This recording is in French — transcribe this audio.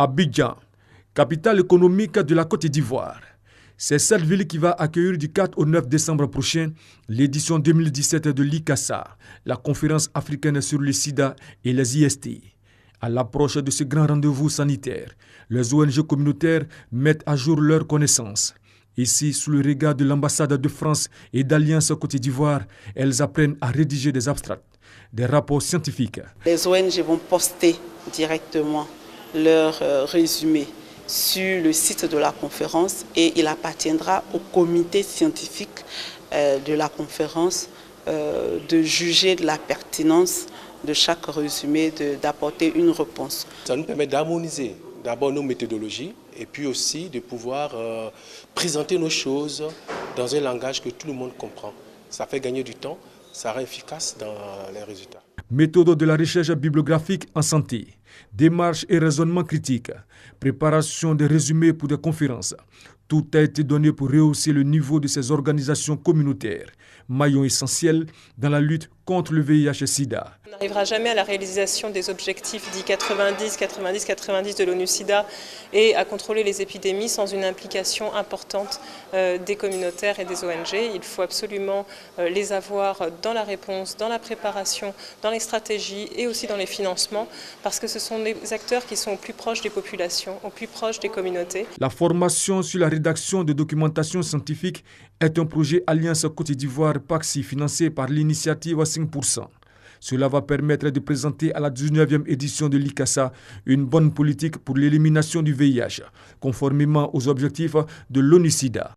Abidjan, capitale économique de la Côte d'Ivoire. C'est cette ville qui va accueillir du 4 au 9 décembre prochain l'édition 2017 de l'ICASA, la conférence africaine sur le sida et les IST. À l'approche de ce grand rendez-vous sanitaire, les ONG communautaires mettent à jour leurs connaissances. Ici, sous le regard de l'ambassade de France et d'Alliance Côte d'Ivoire, elles apprennent à rédiger des abstracts, des rapports scientifiques. Les ONG vont poster directement leur résumé sur le site de la conférence et il appartiendra au comité scientifique de la conférence de juger de la pertinence de chaque résumé, d'apporter une réponse. Ça nous permet d'harmoniser d'abord nos méthodologies et puis aussi de pouvoir présenter nos choses dans un langage que tout le monde comprend. Ça fait gagner du temps, ça rend efficace dans les résultats. Méthode de la recherche bibliographique en santé, démarche et raisonnement critique, préparation des résumés pour des conférences. Tout a été donné pour rehausser le niveau de ces organisations communautaires, maillon essentiel dans la lutte contre le VIH-Sida. On n'arrivera jamais à la réalisation des objectifs dits 90-90-90 de l'ONU-Sida et à contrôler les épidémies sans une implication importante des communautaires et des ONG. Il faut absolument les avoir dans la réponse, dans la préparation, dans les stratégies et aussi dans les financements parce que ce sont les acteurs qui sont au plus proches des populations, au plus proches des communautés. La formation sur la rédaction de documentation scientifique est un projet Alliance Côte d'Ivoire-PAXI financé par l'initiative 5%. Cela va permettre de présenter à la 19e édition de l'ICASA une bonne politique pour l'élimination du VIH, conformément aux objectifs de l'ONU-Sida.